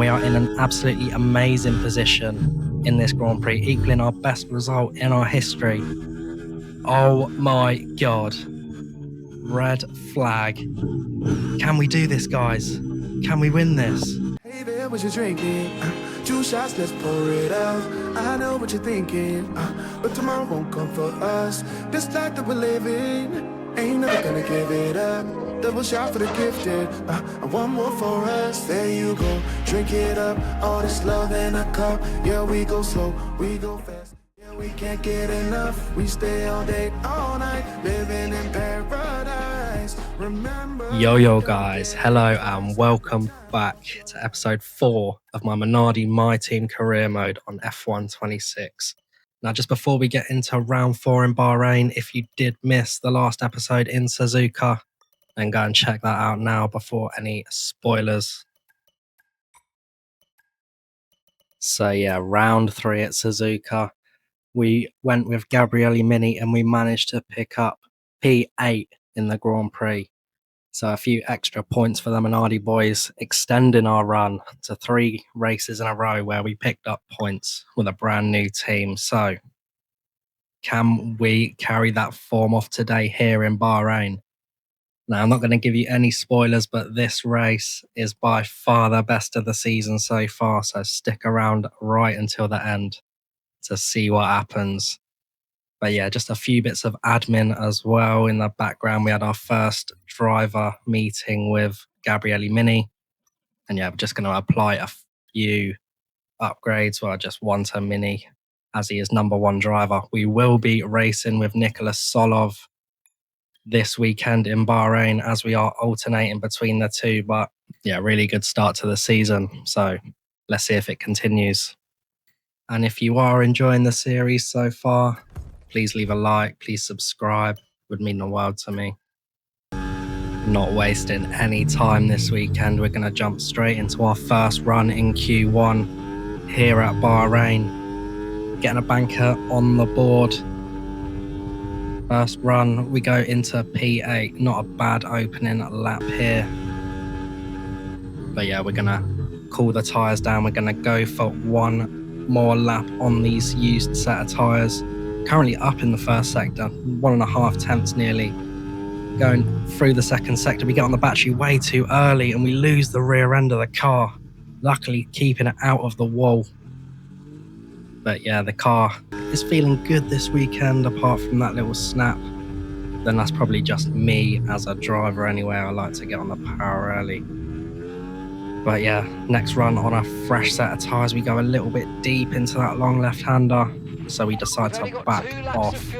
We are in an absolutely amazing position in this Grand Prix, equaling our best result in our history. Oh my God. Red flag. Can we do this, guys? Can we win this? Hey there, what you drinking? 2 shots, let's pour it out. I know what you're thinking, but tomorrow won't come for us. This life that we're living, ain't never gonna give it up. Double shot for the gifted, and one more for us. There you go, drink it up. All this love in a cup. Yeah, we go slow, we go fast. Yeah, we can't get enough. We stay all day, all night, living in paradise. Remember. Yo guys, hello and welcome back to episode 4 of my Minardi My Team career mode on F1 26. Now, just before we get into round 4 in Bahrain, if you did miss the last episode in Suzuka, then go and check that out now before any spoilers. So yeah, round 3 at Suzuka. We went with Gabriele Mini and we managed to pick up P8 in the Grand Prix. So a few extra points for the Minardi boys, extending our run to 3 races in a row where we picked up points with a brand new team. So can we carry that form off today here in Bahrain? Now, I'm not going to give you any spoilers, but this race is by far the best of the season so far. So stick around right until the end to see what happens. But yeah, just a few bits of admin as well. In the background, we had our first driver meeting with Gabriele Mini. And yeah, we're just going to apply a few upgrades. Well, just one to Mini as he is number 1 driver. We will be racing with Nicholas Solov this weekend in Bahrain as we are alternating between the two. But yeah, really good start to the season. So let's see if it continues. And if you are enjoying the series so far, please leave a like, please subscribe. It would mean the world to me. Not wasting any time this weekend, we're going to jump straight into our first run in Q1 here at Bahrain. Getting a banker on the board. First run, we go into P8. Not a bad opening lap here. But yeah, we're going to cool the tyres down. We're going to go for one more lap on these used set of tyres. Currently up in the first sector, 1.5 tenths nearly. Going through the second sector, we get on the battery way too early and we lose the rear end of the car. Luckily keeping it out of the wall. But yeah, the car is feeling good this weekend apart from that little snap. Then that's probably just me as a driver anyway. I like to get on the power early. But yeah, next run on a fresh set of tyres, we go a little bit deep into that long left-hander. So we decide to back off,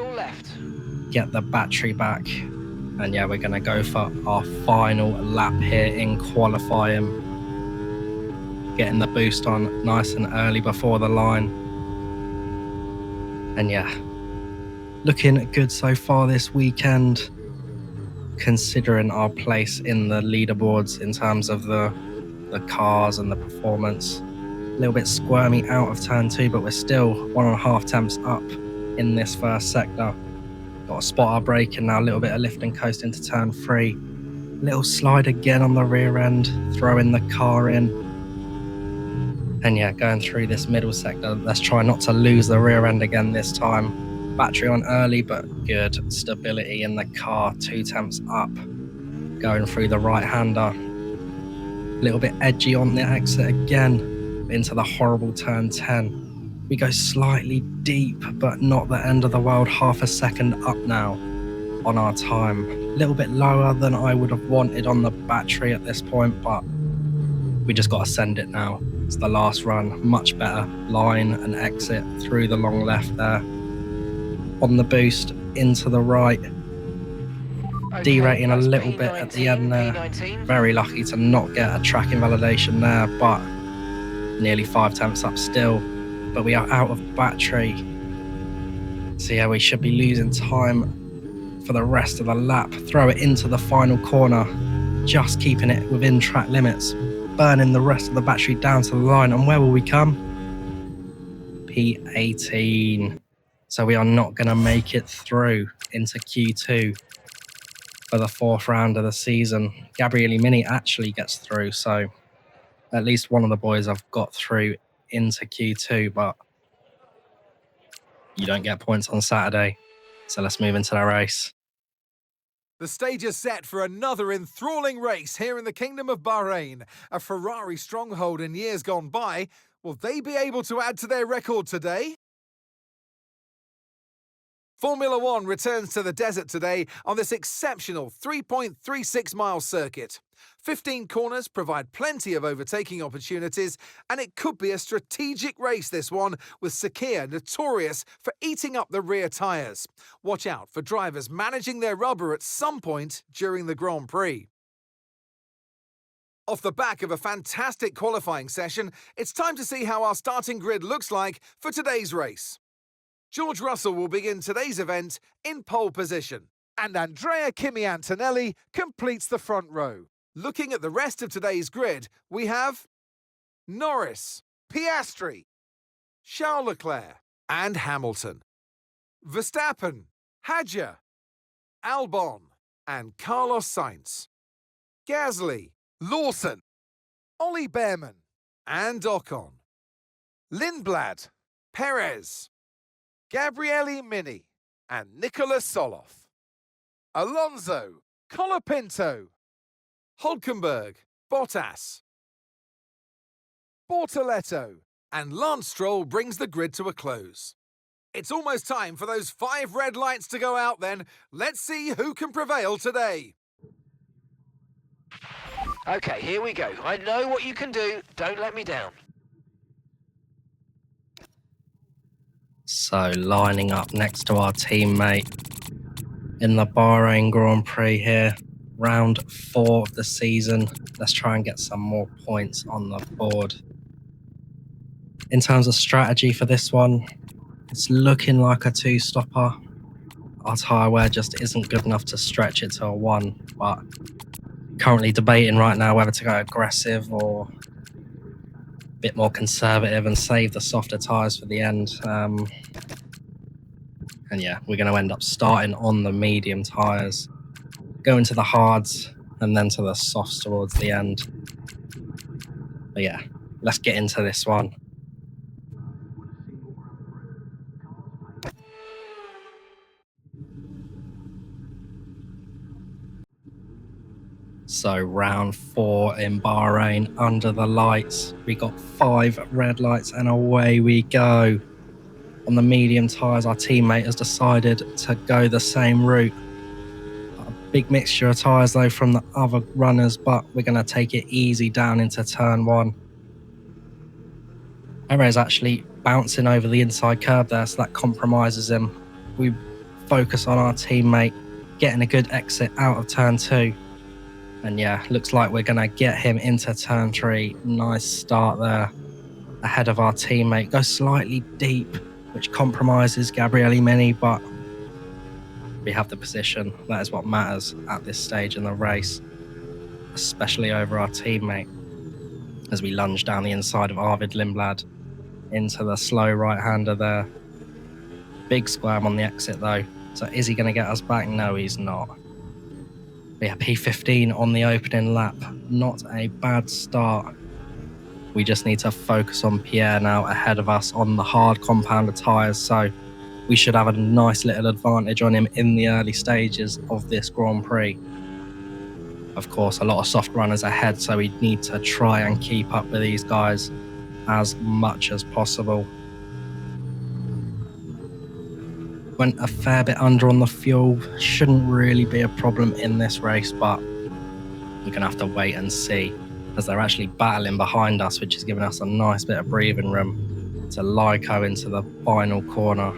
get the battery back. And yeah, we're going to go for our final lap here in qualifying. Getting the boost on nice and early before the line. And yeah, looking good so far this weekend, considering our place in the leaderboards in terms of the cars and the performance. A little bit squirmy out of turn 2, but we're still 1.5 tenths up in this first sector. Got to spot our braking now, a little bit of lift and coast into turn 3. Little slide again on the rear end, throwing the car in. And yeah, going through this middle sector, let's try not to lose the rear end again this time. Battery on early, but good stability in the car, 2 tenths up. Going through the right-hander. A little bit edgy on the exit again, into the horrible turn 10. We go slightly deep, but not the end of the world. 0.5 second up now on our time. A little bit lower than I would have wanted on the battery at this point, but we just got to send it now. It's the last run, much better line and exit through the long left there. On the boost, into the right. Derating a little bit at the end there. Very lucky to not get a track invalidation there, but nearly 5 tenths up still. But we are out of battery. So yeah, we should be losing time for the rest of the lap. Throw it into the final corner, just keeping it within track limits. Burning the rest of the battery down to the line. And where will we come? P18. So we are not going to make it through into Q2 for the 4th round of the season. Gabriele Mini actually gets through, so at least one of the boys have got through into Q2, but you don't get points on Saturday. So let's move into the race. The stage is set for another enthralling race here in the Kingdom of Bahrain, a Ferrari stronghold in years gone by. Will they be able to add to their record today? Formula One returns to the desert today on this exceptional 3.36-mile circuit. 15 corners provide plenty of overtaking opportunities, and it could be a strategic race, this one, with Sakir notorious for eating up the rear tyres. Watch out for drivers managing their rubber at some point during the Grand Prix. Off the back of a fantastic qualifying session, it's time to see how our starting grid looks like for today's race. George Russell will begin today's event in pole position, and Andrea Kimi Antonelli completes the front row. Looking at the rest of today's grid, we have Norris, Piastri, Charles Leclerc, and Hamilton, Verstappen, Hadjar, Albon, and Carlos Sainz, Gasly, Lawson, Ollie Behrman, and Ocon, Lindblad, Perez, Gabriele Mini, and Nicolas Soloff, Alonso, Colapinto, Hulkenberg, Bottas, Bortoletto, and Lance Stroll brings the grid to a close. It's almost time for those 5 red lights to go out then. Let's see who can prevail today. Okay, here we go. I know what you can do. Don't let me down. So lining up next to our teammate in the Bahrain Grand Prix here, round 4 of the season. Let's try and get some more points on the board. In terms of strategy for this one, it's looking like a 2-stopper. Our tyre wear just isn't good enough to stretch it to a 1, but currently debating right now whether to go aggressive or a bit more conservative and save the softer tyres for the end. And yeah, we're going to end up starting on the medium tyres, going to the hards, and then to the softs towards the end. But yeah, let's get into this one. So round 4 in Bahrain, under the lights. We got 5 red lights and away we go. On the medium tyres, our teammate has decided to go the same route. A big mixture of tyres though from the other runners, but we're going to take it easy down into turn 1. Perez actually bouncing over the inside curb there, so that compromises him. We focus on our teammate getting a good exit out of turn 2. And yeah, looks like we're going to get him into turn 3. Nice start there ahead of our teammate. Go slightly deep, which compromises Gabriele Mini, but we have the position. That is what matters at this stage in the race, especially over our teammate, as we lunge down the inside of Arvid Lindblad into the slow right-hander there. Big squirm on the exit though. So is he going to get us back? No, he's not. But yeah, P15 on the opening lap. Not a bad start. We just need to focus on Pierre now ahead of us on the hard compounder tyres, so we should have a nice little advantage on him in the early stages of this Grand Prix. Of course, a lot of soft runners ahead, so we need to try and keep up with these guys as much as possible. Went a fair bit under on the fuel. Shouldn't really be a problem in this race, but we're going to have to wait and see, as they're actually battling behind us, which is giving us a nice bit of breathing room to Lyco into the final corner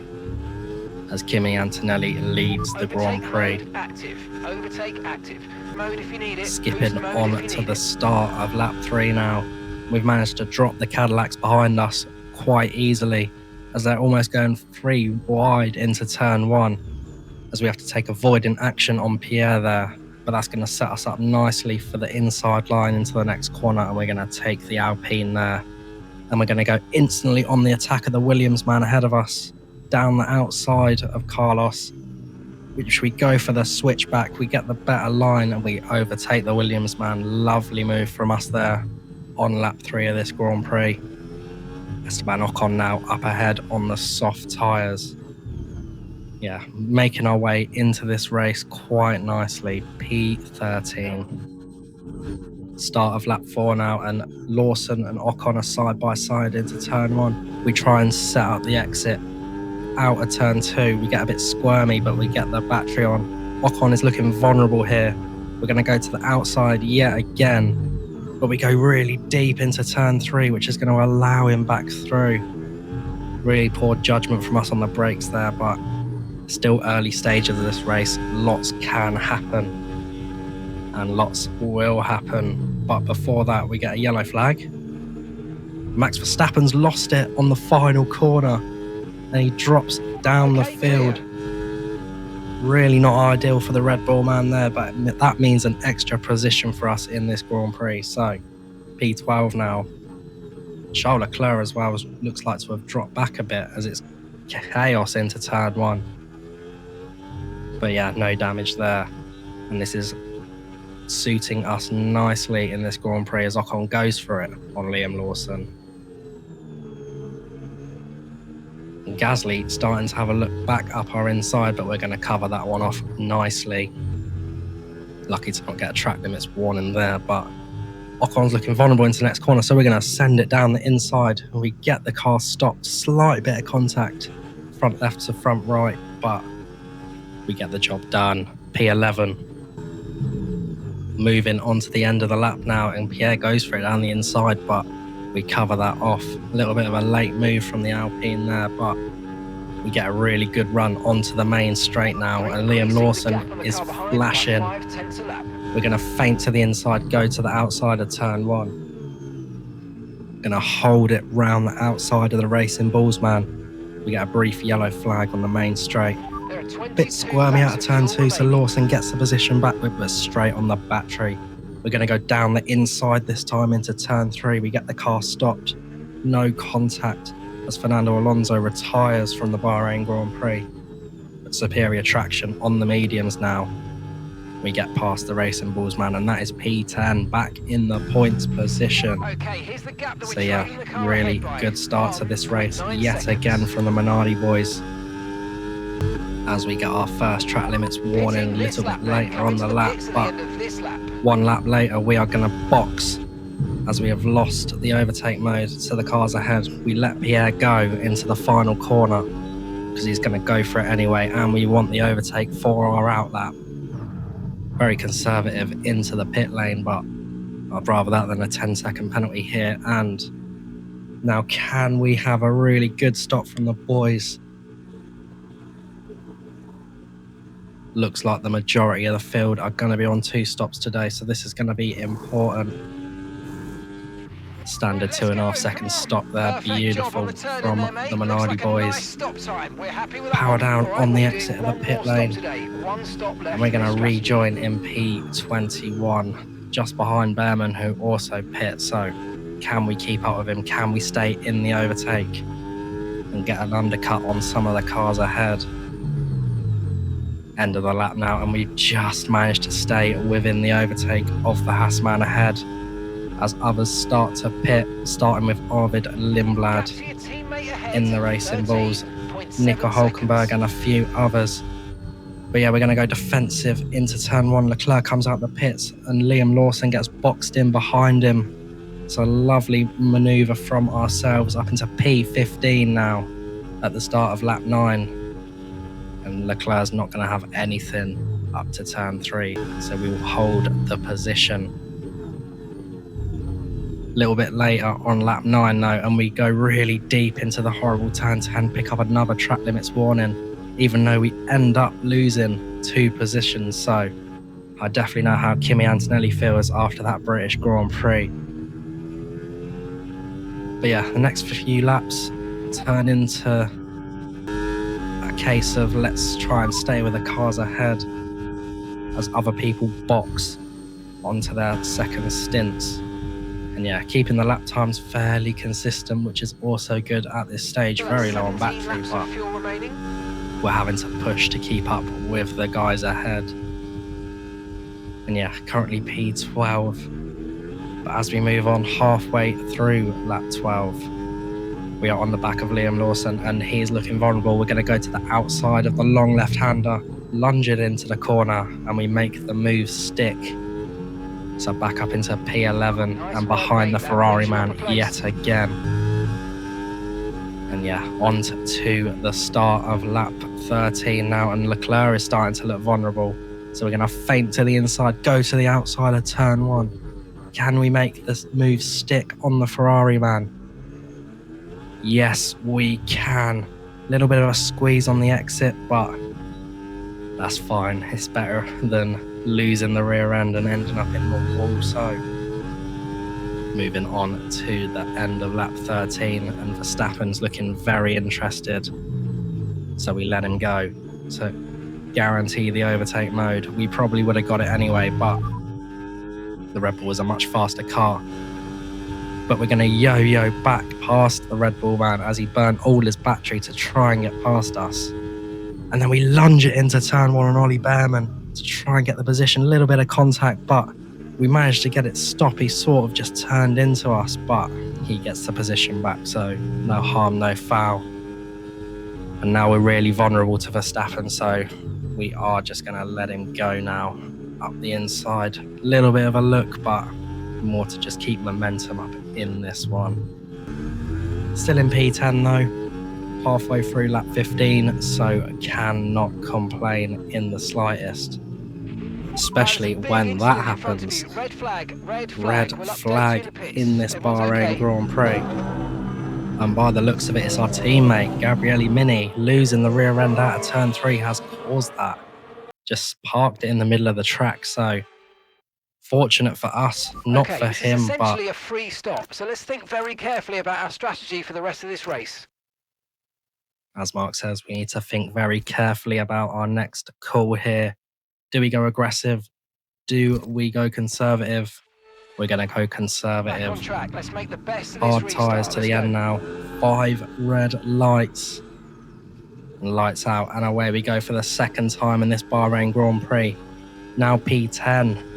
as Kimi Antonelli leads the Grand Prix. Overtake active. Mode if you need it. Skipping on to the start of lap 3 now. We've managed to drop the Cadillacs behind us quite easily, as they're almost going 3 wide into turn 1, as we have to take avoidant action on Pierre there. But that's going to set us up nicely for the inside line into the next corner, and we're going to take the Alpine there. And we're going to go instantly on the attack of the Williams man ahead of us, down the outside of Carlos, which we go for the switchback. We get the better line and we overtake the Williams man. Lovely move from us there. on lap 3 of this Grand Prix. Esteban Ocon now up ahead on the soft tyres. Yeah, making our way into this race quite nicely. P13. Start of lap 4 now, and Lawson and Ocon are side by side into turn 1. We try and set up the exit out of turn 2. We get a bit squirmy, but we get the battery on. Ocon is looking vulnerable here. We're going to go to the outside yet again, but we go really deep into turn 3, which is going to allow him back through. Really poor judgment from us on the brakes there, but still early stages of this race. Lots can happen, and lots will happen. But before that, we get a yellow flag. Max Verstappen's lost it on the final corner, and he drops down the field. Really not ideal for the Red Bull man there, but that means an extra position for us in this Grand Prix. So P12 now. Charles Leclerc as well looks like to have dropped back a bit as it's chaos into turn 1. But yeah, no damage there. And this is suiting us nicely in this Grand Prix as Ocon goes for it on Liam Lawson. And Gasly starting to have a look back up our inside, but we're going to cover that one off nicely. Lucky to not get a track limits warning there, but Ocon's looking vulnerable into the next corner, so we're going to send it down the inside, and we get the car stopped. Slight bit of contact, front left to front right, but we get the job done. P11. Moving on to the end of the lap now, and Pierre goes for it down the inside, but we cover that off. A little bit of a late move from the Alpine there, but we get a really good run onto the main straight now, and Liam Lawson is flashing. We're going to feint to the inside, go to the outside of turn 1. Going to hold it round the outside of the Racing Bulls man. We get a brief yellow flag on the main straight. Bit squirmy out of turn 2, so Lawson gets the position back with us straight on the battery. We're going to go down the inside this time into turn 3. We get the car stopped. No contact as Fernando Alonso retires from the Bahrain Grand Prix. But superior traction on the mediums now. We get past the Racing Bulls man, and that is P10 back in the points position. So yeah, really good start to this race yet again from the Minardi boys. As we get our first track limits warning a little bit later on the lap, but 1 lap later we are going to box as we have lost the overtake mode to the cars ahead. We let Pierre go into the final corner because he's going to go for it anyway, and we want the overtake for our out lap. Very conservative into the pit lane, but I'd rather that than a 10-second penalty here. And now can we have a really good stop from the boys? Looks like the majority of the field are going to be on 2 stops today, so this is going to be important. Standard 2.5 second stop there, beautiful from the Minardi boys. Power down on the exit of the pit lane, and we're going to rejoin in P21 just behind Behrman, who also pits. So can we keep up with him? Can we stay in the overtake and get an undercut on some of the cars ahead? End of the lap now, and we've just managed to stay within the overtake of the Haasman ahead as others start to pit, starting with Arvid Lindblad in the Racing Bulls, Nico Hulkenberg and a few others. But yeah, we're going to go defensive into turn 1. Leclerc comes out the pits and Liam Lawson gets boxed in behind him. It's a lovely manoeuvre from ourselves up into P15 now at the start of lap 9. And Leclerc's not going to have anything up to turn 3, so we will hold the position. A little bit later on lap 9 though, and we go really deep into the horrible turn 10, pick up another track limits warning, even though we end up losing 2 positions. So I definitely know how Kimi Antonelli feels after that British Grand Prix. But yeah, the next few laps turn into a case of let's try and stay with the cars ahead as other people box onto their second stints. And yeah, keeping the lap times fairly consistent, which is also good at this stage. Very low on battery, but we're having to push to keep up with the guys ahead. And yeah, currently P12. But But as we move on halfway through lap 12, we are on the back of Liam Lawson and he is looking vulnerable. We're going to go to the outside of the long left-hander, lunge it into the corner, and we make the move stick. So back up into P11 and behind the Ferrari man yet again. And yeah, on to the start of lap 13 now, and Leclerc is starting to look vulnerable. So we're going to feint to the inside, go to the outside of turn 1. Can we make this move stick on the Ferrari man? Yes, we can. Little bit of a squeeze on the exit, but that's fine. It's better than losing the rear end and ending up in the wall. So moving on to the end of lap 13, and Verstappen's looking very interested. So we let him go to guarantee the overtake mode. We probably would have got it anyway, but the Red Bull was a much faster car. But we're going to yo-yo back past the Red Bull man as he burnt all his battery to try and get past us. And then we lunge it into turn 1 on Ollie Behrman to try and get the position. A little bit of contact, but we managed to get it stop. He sort of just turned into us, but he gets the position back. So no harm, no foul. And now we're really vulnerable to Verstappen. So we are just going to let him go now up the inside. A little bit of a look, but more to just keep momentum up in this one. Still in P10 though, halfway through lap 15, so cannot complain in the slightest. Especially when that happens. Red flag in this Bahrain Grand Prix. And by the looks of it, it's our teammate, Gabriele Mini, losing the rear end out of turn 3 has caused that. Just parked it in the middle of the track, so fortunate for us, not for him, this is but essentially a free stop, so let's think very carefully about our strategy for the rest of this race. as Mark says, we need to think very carefully about our next call here. Do we go aggressive? Do we go conservative? We're going to go conservative. Back on track. Let's make the best of Hard this tyres to the end now. 5 red lights. And lights out. And away we go for the second time in this Bahrain Grand Prix. Now P10.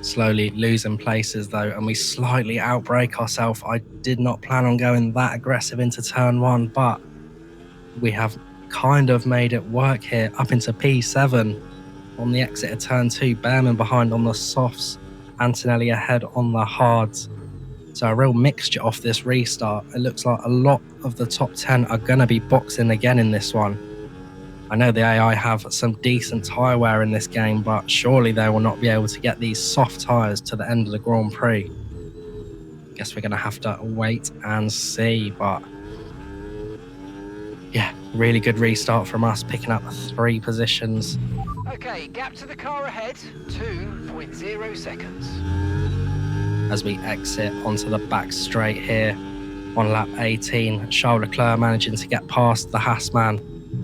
Slowly losing places though, and we slightly outbrake ourselves. I did not plan on going that aggressive into turn 1, but we have kind of made it work here. Up into P7 on the exit of turn 2. Behrman behind on the softs. Antonelli ahead on the hards. So a real mixture off this restart. It looks like a lot of the top 10 are going to be boxing again in this one. I know the AI have some decent tyre wear in this game, but surely they will not be able to get these soft tyres to the end of the Grand Prix. Guess we're going to have to wait and see, but yeah, really good restart from us, picking up 3 positions. Okay, gap to the car ahead, 2.0 seconds. As we exit onto the back straight here on lap 18, Charles Leclerc managing to get past the Haas man.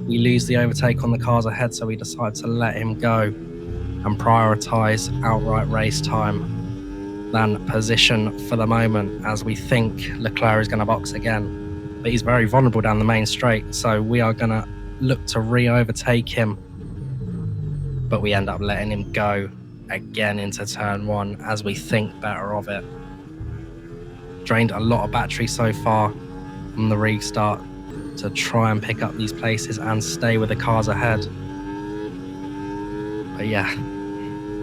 We lose the overtake on the cars ahead, so we decide to let him go and prioritise outright race time than position for the moment, as we think Leclerc is going to box again. But he's very vulnerable down the main straight, so we are going to look to re-overtake him. But we end up letting him go again into turn 1 as we think better of it. Drained a lot of battery so far on the restart to try and pick up these places and stay with the cars ahead. But yeah,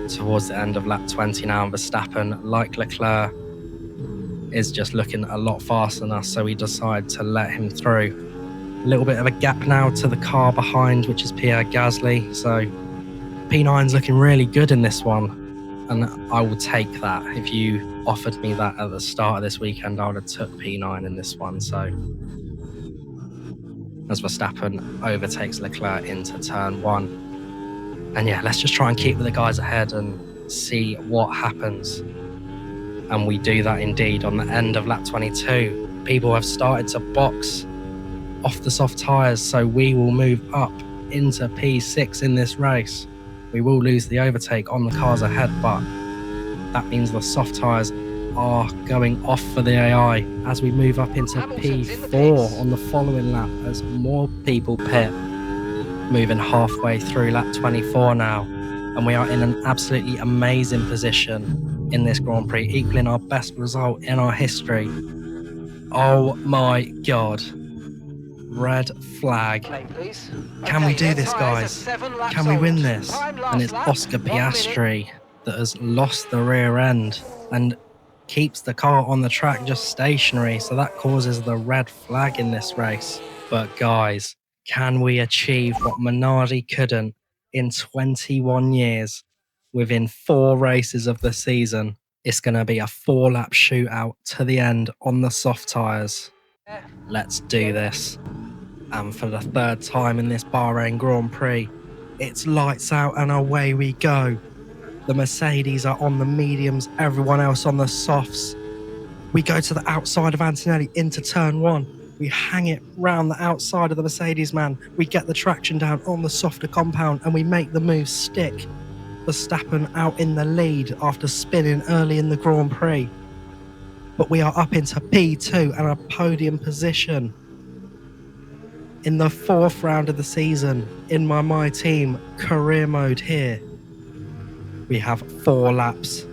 towards the end of lap 20 now, Verstappen, like Leclerc, is just looking a lot faster than us, so we decide to let him through. A little bit of a gap now to the car behind, which is Pierre Gasly, so P9's looking really good in this one, and I will take that. If you offered me that at the start of this weekend, I would have took P9 in this one. So as Verstappen overtakes Leclerc into turn 1. And yeah, let's just try and keep the guys ahead and see what happens. And we do that indeed on the end of lap 22. People have started to box off the soft tyres, so we will move up into P6 in this race. We will lose the overtake on the cars ahead, but that means the soft tyres are going off for the AI as we move up into P4 on the following lap as more people pit. Moving halfway through lap 24 now, and we are in an absolutely amazing position in this Grand Prix, equaling our best result in our history. Oh my god. Red flag. Lane, please. Can we Okay, do their this, tyres are guys? 7 laps Can we win old. this? Time last And it's lap, Oscar 1 minute. Piastri that has lost the rear end and keeps the car on the track just stationary, so that causes the red flag in this race. But guys, can we achieve what Minardi couldn't in 21 years within 4 races of the season? It's going to be a 4-lap shootout to the end on the soft tyres. Let's do this. And for the 3rd time in this Bahrain Grand Prix, it's lights out and away we go. The Mercedes are on the mediums, everyone else on the softs. We go to the outside of Antonelli into turn 1. We hang it round the outside of the Mercedes man. We get the traction down on the softer compound and we make the move stick. Verstappen out in the lead after spinning early in the Grand Prix. But we are up into P2 and a podium position. In the 4th round of the season, in my team career mode here, we have 4 laps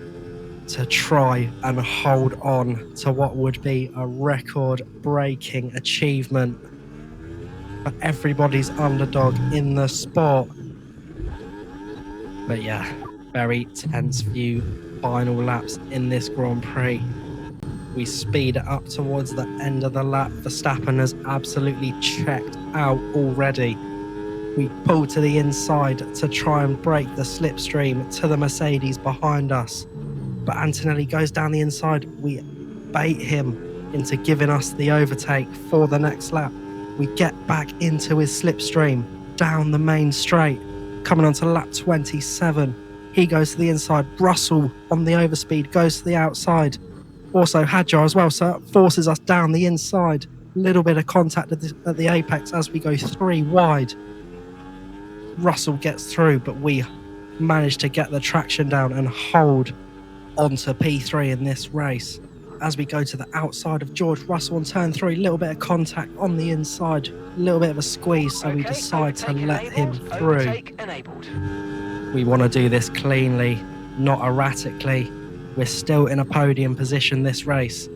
to try and hold on to what would be a record-breaking achievement for everybody's underdog in the sport. But yeah, very tense few final laps in this Grand Prix. We speed it up towards the end of the lap. Verstappen has absolutely checked out already. We pull to the inside to try and break the slipstream to the Mercedes behind us. But Antonelli goes down the inside. We bait him into giving us the overtake for the next lap. We get back into his slipstream down the main straight. Coming on to lap 27. He goes to the inside. Russell on the overspeed goes to the outside. Also Hadjar as well, so it forces us down the inside. Little bit of contact at the apex as we go 3 wide. Russell gets through, but we manage to get the traction down and hold onto P3 in this race. As we go to the outside of George Russell on turn 3, little bit of contact on the inside, little bit of a squeeze, so we decide to let him through. We want to do this cleanly, not erratically. We're still in a podium position this race.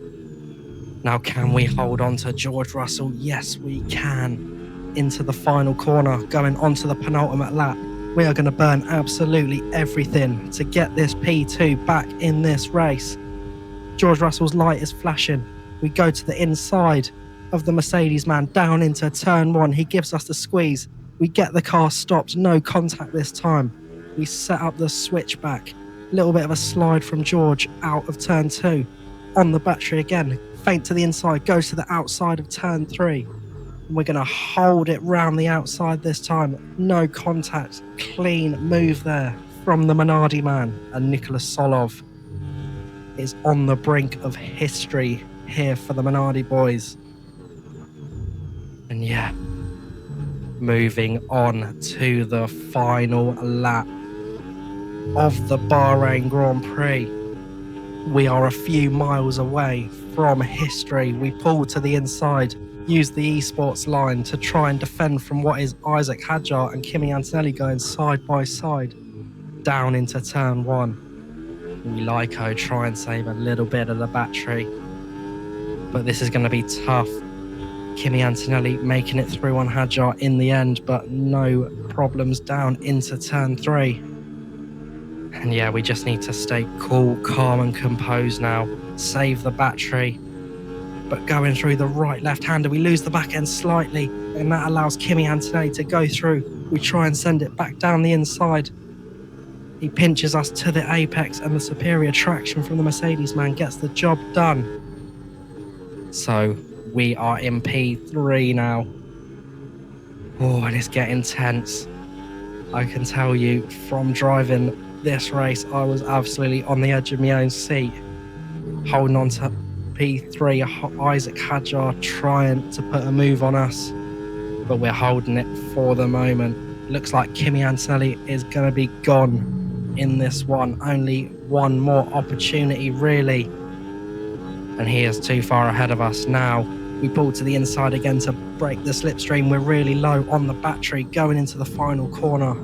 Now, can we hold on to George Russell? Yes, we can. Into the final corner, going onto the penultimate lap. We are going to burn absolutely everything to get this P2 back in this race. George Russell's light is flashing. We go to the inside of the Mercedes man, down into turn 1. He gives us the squeeze. We get the car stopped, no contact this time. We set up the switchback. Little bit of a slide from George out of turn 2. On the battery again, feint to the inside, goes to the outside of turn 3. And we're going to hold it round the outside this time. No contact, clean move there from the Minardi man. And Nicholas Solov is on the brink of history here for the Minardi boys. And yeah, moving on to the final lap of the Bahrain Grand Prix. We are a few miles away from history. We pull to the inside, use the esports line to try and defend from what is Isaac Hadjar and Kimi Antonelli going side by side down into turn 1. We Lyco try and save a little bit of the battery, but this is going to be tough. Kimi Antonelli making it through on Hadjar in the end, but no problems down into turn 3. And yeah, we just need to stay cool, calm and composed now. Save the battery. But going through the right left-hander, we lose the back end slightly, and that allows Kimi Antonelli to go through. We try and send it back down the inside. He pinches us to the apex, and the superior traction from the Mercedes man gets the job done. So we are in P3 now. Oh, and it's getting tense. I can tell you from driving this race, I was absolutely on the edge of my own seat, holding on to P3. Isaac Hadjar trying to put a move on us, but we're holding it for the moment. Looks like Kimi Antonelli is going to be gone in this one. Only one more opportunity really, and he is too far ahead of us now. We pull to the inside again to break the slipstream. We're really low on the battery going into the final corner.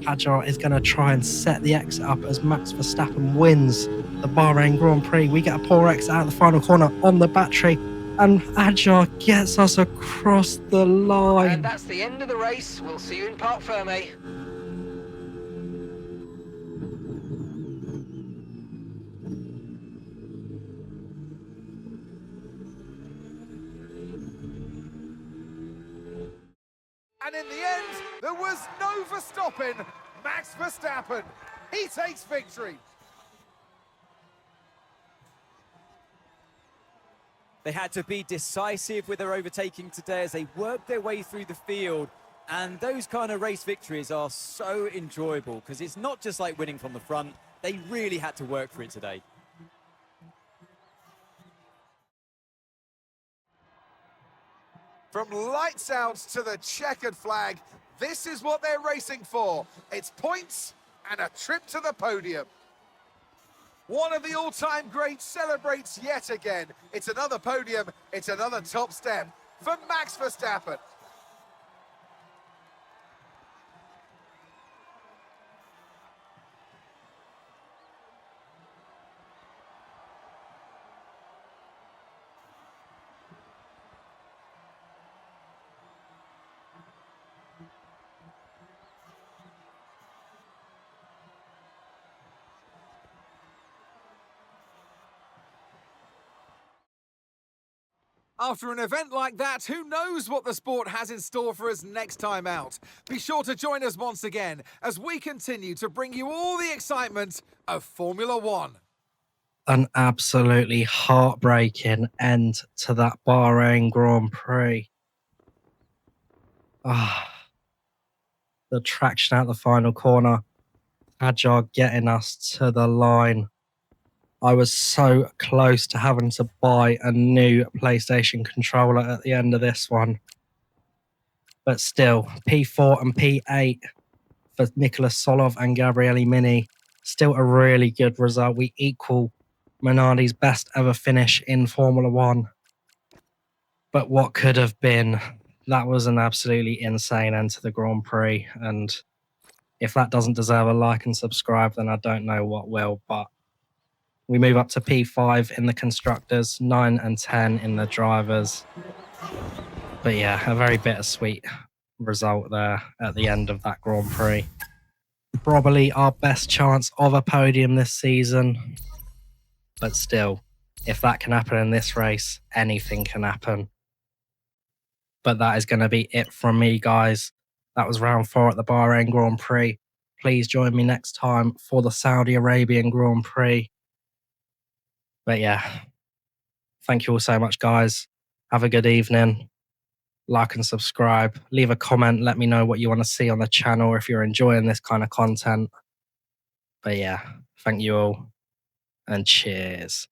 Hadjar is going to try and set the exit up as Max Verstappen wins the Bahrain Grand Prix. We get a poor exit out of the final corner on the battery, and Adjar gets us across the line. And that's the end of the race. We'll see you in Parc Ferme. And in the end, there was no Verstappen. Max Verstappen, he takes victory. They had to be decisive with their overtaking today as they worked their way through the field. And those kind of race victories are so enjoyable because it's not just like winning from the front. They really had to work for it today. From lights out to the checkered flag, this is what they're racing for. It's points and a trip to the podium. One of the all-time greats celebrates yet again. It's another podium, it's another top step for Max Verstappen. After an event like that, who knows what the sport has in store for us next time out? Be sure to join us once again as we continue to bring you all the excitement of Formula One. An absolutely heartbreaking end to that Bahrain Grand Prix. The traction out the final corner, Adjar getting us to the line. I was so close to having to buy a new PlayStation controller at the end of this one. But still, P4 and P8 for Nicholas Solov and Gabriele Mini. Still a really good result. We equal Minardi's best ever finish in Formula One. But what could have been? That was an absolutely insane end to the Grand Prix. And if that doesn't deserve a like and subscribe, then I don't know what will. But we move up to P5 in the constructors, 9 and 10 in the drivers. But yeah, a very bittersweet result there at the end of that Grand Prix. Probably our best chance of a podium this season. But still, if that can happen in this race, anything can happen. But that is going to be it from me, guys. That was round 4 at the Bahrain Grand Prix. Please join me next time for the Saudi Arabian Grand Prix. But yeah, thank you all so much, guys. Have a good evening. Like and subscribe. Leave a comment. Let me know what you want to see on the channel if you're enjoying this kind of content. But yeah, thank you all and cheers.